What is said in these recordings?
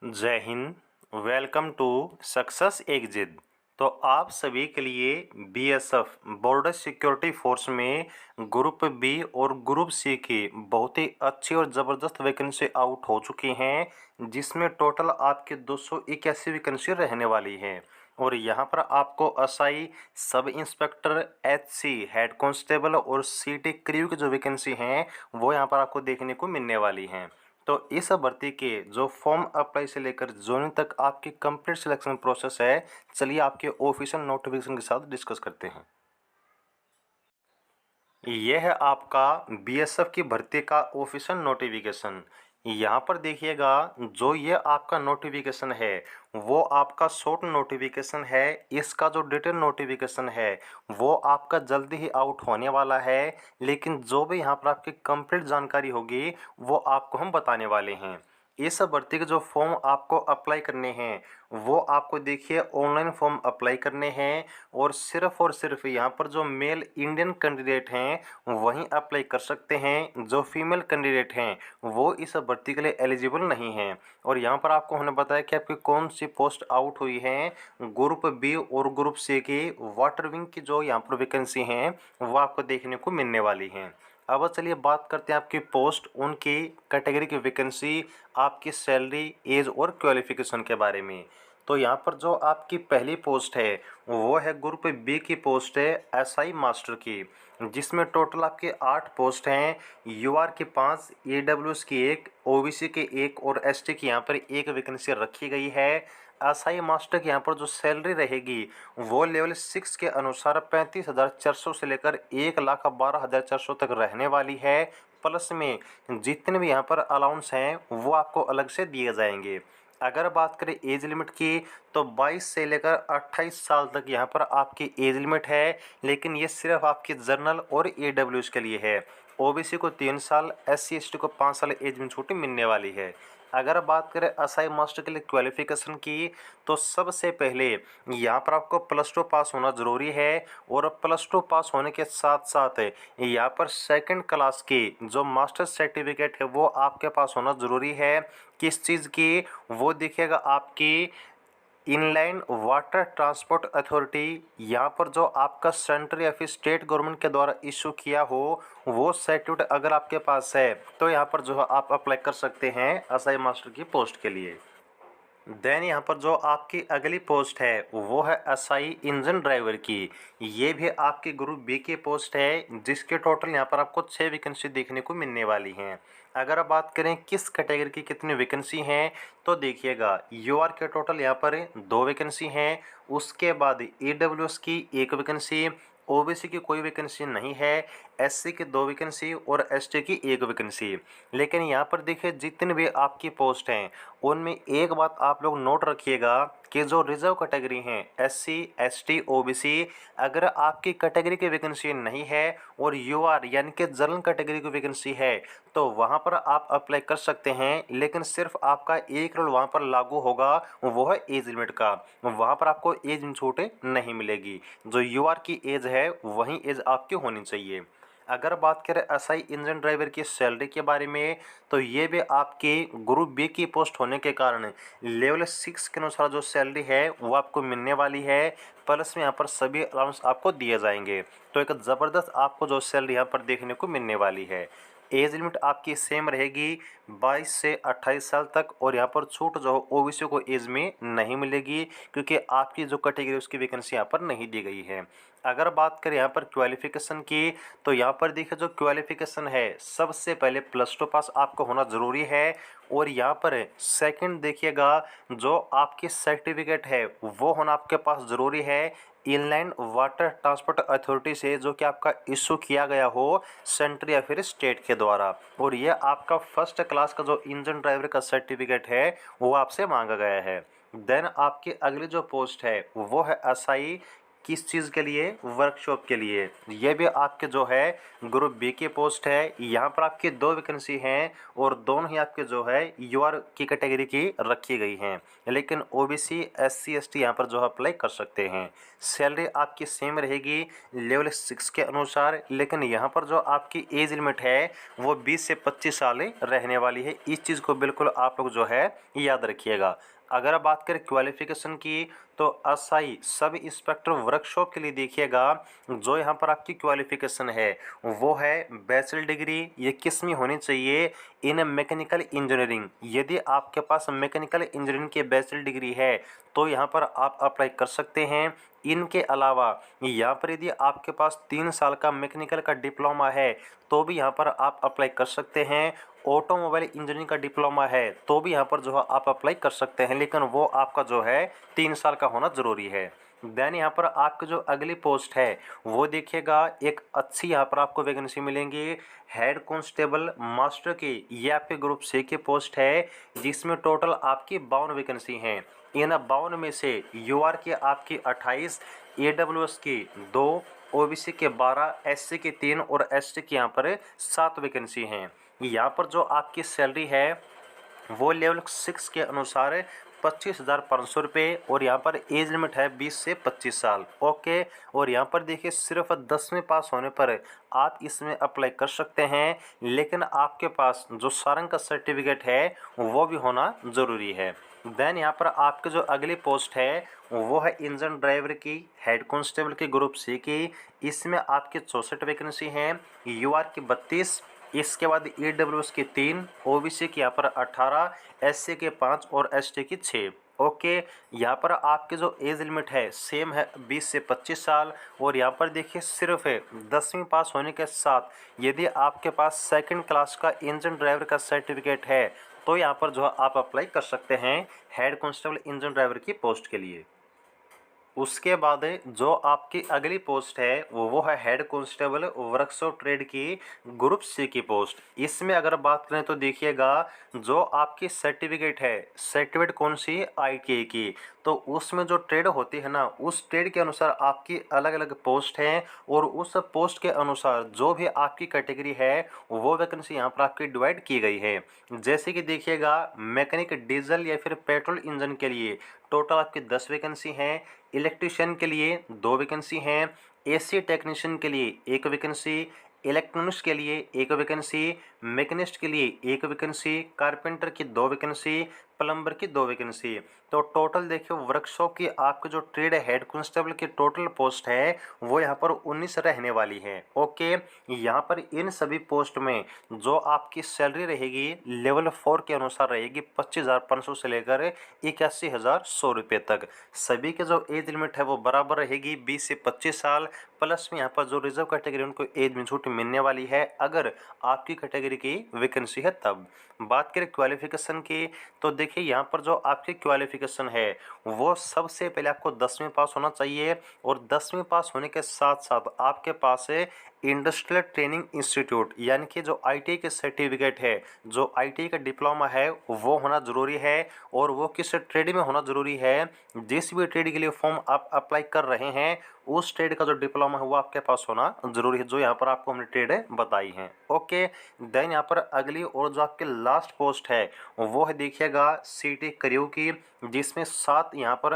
जय हिंद। Welcome to success exit. तो आप सभी के लिए बीएसएफ बॉर्डर सिक्योरिटी फोर्स में ग्रुप बी और ग्रुप सी की बहुत ही अच्छी और ज़बरदस्त वैकेंसी आउट हो चुकी हैं, जिसमें टोटल आपके 281 वैकेंसी रहने वाली हैं। और यहाँ पर आपको SI, sub inspector, HC, head constable और सीटी क्रू की जो वैकेंसी हैं वो यहाँ पर आपको देखने को मिलने वाली हैं। तो इस भर्ती के जो फॉर्म अप्लाई से लेकर ज्वाइनिंग तक आपकी कंप्लीट सिलेक्शन प्रोसेस है, चलिए आपके ऑफिशियल नोटिफिकेशन के साथ डिस्कस करते हैं। यह है आपका बीएसएफ की भर्ती का ऑफिशियल नोटिफिकेशन। यहाँ पर देखिएगा, जो ये आपका नोटिफिकेशन है वो आपका शॉर्ट नोटिफिकेशन है। इसका जो डिटेल नोटिफिकेशन है वो आपका जल्दी ही आउट होने वाला है, लेकिन जो भी यहाँ पर आपकी कंप्लीट जानकारी होगी वो आपको हम बताने वाले हैं। इस भर्ती के जो फॉर्म आपको अप्लाई करने हैं वो आपको देखिए ऑनलाइन फॉर्म अप्लाई करने हैं, और सिर्फ यहाँ पर जो मेल इंडियन कैंडिडेट हैं वहीं अप्लाई कर सकते हैं। जो फीमेल कैंडिडेट हैं वो इस भर्ती के लिए एलिजिबल नहीं हैं। और यहाँ पर आपको हमने बताया कि आपकी कौन सी पोस्ट आउट हुई हैं। ग्रुप बी और ग्रुप सी की वाटर विंग की जो यहाँ पर वैकेंसी हैं वो आपको देखने को मिलने वाली हैं। अब चलिए बात करते हैं आपकी पोस्ट, उनकी कैटेगरी की वैकेंसी, आपकी सैलरी, एज और क्वालिफिकेशन के बारे में। तो यहाँ पर जो आपकी पहली पोस्ट है वो है ग्रुप बी की पोस्ट है एसआई मास्टर की, जिसमें टोटल आपके 8 पोस्ट हैं। यूआर की 5, ईडब्ल्यूएस की 1, ओबीसी की 1 और एसटी की यहाँ पर 1 वैकेंसी रखी गई है। एसआई मास्टर की यहाँ पर जो सैलरी रहेगी वो लेवल 6 के अनुसार 35,400 से लेकर 1,12,400 तक रहने वाली है। प्लस में जितने भी यहाँ पर अलाउंस हैं वो आपको अलग से दिए जाएंगे। अगर बात करें एज लिमिट की, तो 22 से लेकर 28 साल तक यहाँ पर आपकी एज लिमिट है, लेकिन ये सिर्फ आपकी जनरल और ईडब्ल्यूएस के लिए है। ओबीसी को 3 साल, एससी एसटी को 5 साल एज में छूट मिलने वाली है। अगर बात करें एसआई मास्टर के लिए क्वालिफिकेशन की, तो सबसे पहले यहाँ पर आपको +2 पास होना ज़रूरी है, और +2 पास होने के साथ साथ यहाँ पर सेकंड क्लास की जो मास्टर सर्टिफिकेट है वो आपके पास होना ज़रूरी है। किस चीज़ की? वो देखिएगा आपकी इनलाइन वाटर ट्रांसपोर्ट अथॉरिटी, यहाँ पर जो आपका सेंट्रल या फिर स्टेट गवर्नमेंट के द्वारा इशू किया हो वो सर्टिफिकेट अगर आपके पास है तो यहाँ पर जो है आप अप्लाई कर सकते हैं एसआई मास्टर की पोस्ट के लिए। देन यहाँ पर जो आपकी अगली पोस्ट है वो है एसआई इंजन ड्राइवर की। ये भी आपकी ग्रुप बी की पोस्ट है, जिसके टोटल यहाँ पर आपको 6 वैकेंसी देखने को मिलने वाली हैं। अगर बात करें किस कैटेगरी की कितनी वैकेंसी हैं, तो देखिएगा यूआर के टोटल यहाँ पर 2 वैकेंसी हैं। उसके बाद ईडब्ल्यूएस की 1 वैकेंसी, ओबीसी की कोई वैकेंसी नहीं है, एससी की 2 वैकेंसी और एसटी की 1 वैकेंसी। लेकिन यहाँ पर देखिए जितनी भी आपकी पोस्ट हैं उनमें एक बात आप लोग नोट रखिएगा कि जो रिजर्व कैटेगरी हैं एससी, एसटी, ओबीसी, अगर आपकी कैटेगरी की वैकेंसी नहीं है और यूआर यानी कि जनरल कैटेगरी की वैकेंसी है तो वहाँ पर आप अप्लाई कर सकते हैं, लेकिन सिर्फ आपका एक रूल वहाँ पर लागू होगा, वो है एज लिमिट का। वहाँ पर आपको एज में छूट नहीं मिलेगी। जो यूआर की एज है वही एज आपकी होनी चाहिए। अगर बात करें एसआई इंजन ड्राइवर की सैलरी के बारे में, तो ये भी आपके ग्रुप बी की पोस्ट होने के कारण लेवल 6 के अनुसार जो सैलरी है वो आपको मिलने वाली है। प्लस में यहाँ पर सभी अलाउंस आपको दिए जाएंगे। तो एक ज़बरदस्त आपको जो सैलरी यहाँ पर देखने को मिलने वाली है। एज लिमिट आपकी सेम रहेगी 22 से 28 साल तक, और यहाँ पर छूट जो ओबीसी को एज में नहीं मिलेगी, क्योंकि आपकी जो कैटेगरी उसकी वैकेंसी यहाँ पर नहीं दी गई है। अगर बात करें यहाँ पर क्वालिफिकेशन की, तो यहाँ पर देखिए जो क्वालिफिकेशन है सबसे पहले +2 पास आपको होना ज़रूरी है। और यहाँ पर सेकंड देखिएगा जो आपकी सर्टिफिकेट है वो होना आपके पास ज़रूरी है इनलैंड वाटर ट्रांसपोर्ट अथॉरिटी से, जो कि आपका इशू किया गया हो सेंट्रल या फिर स्टेट के द्वारा। और ये आपका फर्स्ट क्लास का जो इंजन ड्राइवर का सर्टिफिकेट है वो आपसे मांगा गया है। देन आपकी अगली जो पोस्ट है वो है एसआई किस चीज़ के लिए? वर्कशॉप के लिए। ये भी आपके जो है ग्रुप बी की पोस्ट है। यहाँ पर आपकी 2 वैकेंसी हैं और दोनों ही आपके जो है यूआर की कैटेगरी की रखी गई हैं, लेकिन ओबीसी एससी एसटी यहाँ पर जो है अप्लाई कर सकते हैं। सैलरी आपकी सेम रहेगी लेवल 6 के अनुसार, लेकिन यहाँ पर जो आपकी एज लिमिट है वो 20 से 25 साल रहने वाली है। इस चीज़ को बिल्कुल आप लोग जो है याद रखिएगा। अगर आप बात करें क्वालिफिकेशन की, तो एसआई सब इंस्पेक्टर वर्कशॉप के लिए देखिएगा, जो यहाँ पर आपकी क्वालिफिकेशन है वो है बैचलर डिग्री। ये किस में होनी चाहिए? इन मैकेनिकल इंजीनियरिंग। यदि आपके पास मैकेनिकल इंजीनियरिंग की बैचलर डिग्री है तो यहाँ पर आप अप्लाई कर सकते हैं। इनके अलावा यहाँ पर यदि आपके पास 3 साल का मैकेनिकल का डिप्लोमा है तो भी यहाँ पर आप अप्लाई कर सकते हैं। ऑटोमोबाइल इंजीनियरिंग का डिप्लोमा है तो भी यहाँ पर जो है आप अप्लाई कर सकते हैं, लेकिन वो आपका जो है 3 साल का होना ज़रूरी है। देन यहाँ पर आपकी जो अगली पोस्ट है वो देखिएगा, एक अच्छी यहाँ पर आपको वैकेंसी मिलेंगी हेड कांस्टेबल मास्टर की। ये आपके ग्रुप सी की पोस्ट है, जिसमें टोटल आपकी 52 वैकेंसी हैं। इन 52 में से यूआर की आपकी 28, एडब्ल्यूएस की 2, ओबीसी के 12, एससी के 3 और एसटी की यहाँ पर 7 वैकेंसी हैं। यहाँ पर जो आपकी सैलरी है वो लेवल 6 के अनुसार 25,500 रुपये और यहाँ पर एज लिमिट है 20 से 25 साल। ओके, और यहाँ पर देखिए सिर्फ 10वीं पास होने पर आप इसमें अप्लाई कर सकते हैं, लेकिन आपके पास जो सारंग का सर्टिफिकेट है वो भी होना ज़रूरी है। देन यहाँ पर आपके जो अगली पोस्ट है वो है इंजन ड्राइवर की हेड कांस्टेबल की ग्रुप सी की। इसमें आपके 64 वैकेंसी हैं, यूआर की 32, इसके बाद ईडब्ल्यूएस की 3, ओबीसी की यहाँ पर 18, एससी के 5 और एसटी की 6। ओके, यहाँ पर आपके जो एज लिमिट है सेम है 20 से 25 साल। और यहाँ पर देखिए सिर्फ 10वीं पास होने के साथ यदि आपके पास सेकंड क्लास का इंजन ड्राइवर का सर्टिफिकेट है तो यहाँ पर जो है आप अप्लाई कर सकते हैं हेड कांस्टेबल इंजन ड्राइवर की पोस्ट के लिए। उसके बाद जो आपकी अगली पोस्ट है वो है हेड कांस्टेबल वर्कशॉप ट्रेड की ग्रुप सी की पोस्ट। इसमें अगर बात करें तो देखिएगा, जो आपकी सर्टिफिकेट है, सर्टिफिकेट कौन सी? आईटीआई की। तो उसमें जो ट्रेड होती है ना, उस ट्रेड के अनुसार आपकी अलग अलग पोस्ट हैं और उस पोस्ट के अनुसार जो भी आपकी कैटेगरी है वो वैकेंसी यहाँ पर आपकी डिवाइड की गई है। जैसे कि देखिएगा, मैकेनिक डीजल या फिर पेट्रोल इंजन के लिए टोटल आपकी 10 वैकेंसी हैं, इलेक्ट्रिशियन के लिए 2 वैकेंसी हैं, एसी टेक्नीशियन के लिए 1 वैकेंसी, इलेक्ट्रॉनिक्स के लिए 1 वैकेंसी, मैकेनिस्ट के लिए 1 वैकेंसी, कारपेंटर की 2 वैकेंसी, प्लम्बर की 2 वैकेंसी। तो टोटल देखिए वर्कशॉप की आपकी जो ट्रेड हेड कांस्टेबल की टोटल पोस्ट है वो यहाँ पर 19 रहने वाली है। ओके, यहाँ पर इन सभी पोस्ट में जो आपकी सैलरी रहेगी लेवल 4 के अनुसार रहेगी 25,500 से लेकर 81,100 रुपये तक। सभी के जो एज लिमिट है वो बराबर रहेगी 20 से 25 साल। प्लस में यहाँ पर जो रिजर्व कैटेगरी उनको एज में छूट मिलने वाली है अगर आपकी कैटेगरी की वैकेंसी है तब। बात करें क्वालिफिकेशन की, तो देखिए यहाँ पर जो आपकी क्वालिफिकेशन है वो सबसे पहले आपको 10वीं पास होना चाहिए और 10वीं पास होने के साथ साथ आपके पास है इंडस्ट्रियल ट्रेनिंग इंस्टीट्यूट, यानी कि जो आईटीआई के सर्टिफिकेट है, जो आईटीआई का डिप्लोमा है वो होना ज़रूरी है। और वो किस ट्रेड में होना ज़रूरी है? जिस भी ट्रेड के लिए फॉर्म आप अप्लाई कर रहे हैं उस ट्रेड का जो डिप्लोमा है वो आपके पास होना ज़रूरी है, जो यहाँ पर आपको हमने ट्रेड बताई हैं। ओके, देन यहाँ पर अगली और जो आपकी लास्ट पोस्ट है वो है देखिएगा सीटी क्रू की, जिसमें 7 यहाँ पर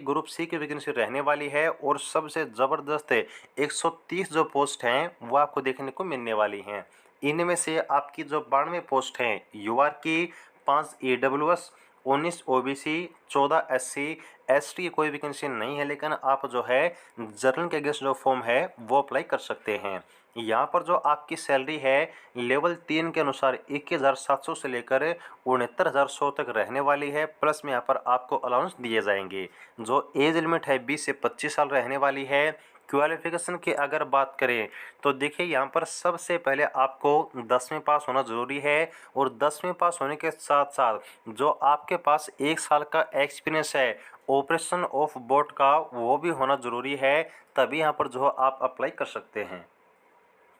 ग्रुप सी की वैकेंसी रहने वाली है और सबसे ज़बरदस्त 130 जो पोस्ट हैं वो आपको देखने को मिलने वाली हैं। इनमें से आपकी जो 92 पोस्ट हैं यूआर की, 5 ईडब्ल्यूएस, 19 ओबीसी, 14 एससी, एसटी की कोई वैकेंसी नहीं है, लेकिन आप जो है जनरल के अगेंस्ट जो फॉर्म है वो अप्लाई कर सकते हैं। यहाँ पर जो आपकी सैलरी है लेवल 3 के अनुसार 21,700 से लेकर 69,100 तक रहने वाली है। प्लस में यहाँ पर आपको अलाउंस दिए जाएंगे। जो एज लिमिट है 20 से 25 साल रहने वाली है। क्वालिफिकेशन की अगर बात करें तो देखिए यहाँ पर सबसे पहले आपको 10वीं पास होना ज़रूरी है और 10वीं पास होने के साथ साथ जो आपके पास 1 साल का एक्सपीरियंस है ऑपरेशन ऑफ बोट का वो भी होना ज़रूरी है, तभी यहाँ पर जो आप अप्लाई कर सकते हैं।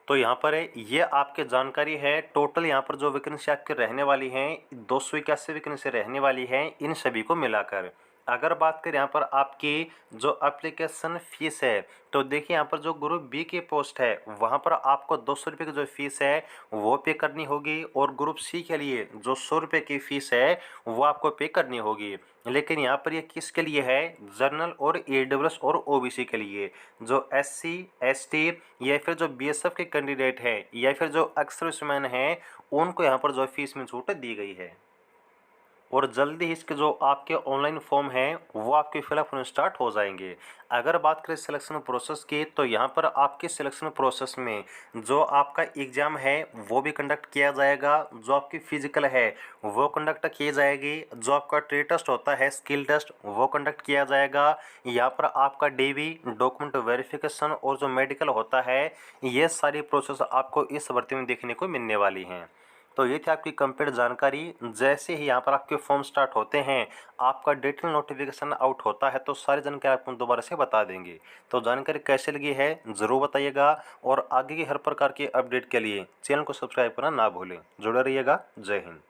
तो यहाँ पर ये आपके जानकारी है। टोटल यहाँ पर जो वैकेंसी आपके रहने वाली हैं 281 वैकेंसी रहने वाली हैं इन सभी को मिलाकर। अगर बात करें यहाँ पर आपकी जो एप्लीकेशन फ़ीस है, तो देखिए यहाँ पर जो ग्रुप बी की पोस्ट है वहाँ पर आपको 200 रुपये की जो फ़ीस है वो पे करनी होगी, और ग्रुप सी के लिए जो 100 रुपये की फ़ीस है वो आपको पे करनी होगी। लेकिन यहाँ पर ये किसके लिए है? जनरल और ईडब्ल्यूएस और ओबीसी के लिए। जो एससी, एसटी या फिर जो बीएसएफ के कैंडिडेट हैं या फिर जो एक्स सर्विसमैन हैं, उनको यहाँ पर जो फीस में छूट दी गई है। और जल्दी ही इसके जो आपके ऑनलाइन फॉर्म हैं वो आपके फिलअप होने स्टार्ट हो जाएंगे। अगर बात करें सिलेक्शन प्रोसेस की, तो यहाँ पर आपके सिलेक्शन प्रोसेस में जो आपका एग्ज़ाम है वो भी कंडक्ट किया जाएगा, जो आपकी फिजिकल है वो कंडक्ट की जाएगी, जो आपका ट्रेड टेस्ट होता है, स्किल टेस्ट, वो कंडक्ट किया जाएगा। यहाँ पर आपका डीवी, डॉक्यूमेंट वेरिफिकेशन और जो मेडिकल होता है, ये सारी प्रोसेस आपको इस भर्ती में देखने को मिलने वाली हैं। तो ये थी आपकी कंप्लीट जानकारी। जैसे ही यहाँ पर आपके फॉर्म स्टार्ट होते हैं, आपका डिटेल नोटिफिकेशन आउट होता है, तो सारी जानकारी आपको दोबारा से बता देंगे। तो जानकारी कैसे लगी है ज़रूर बताइएगा, और आगे की हर प्रकार की अपडेट के लिए चैनल को सब्सक्राइब करना ना भूलें। जुड़े रहिएगा। जय हिंद।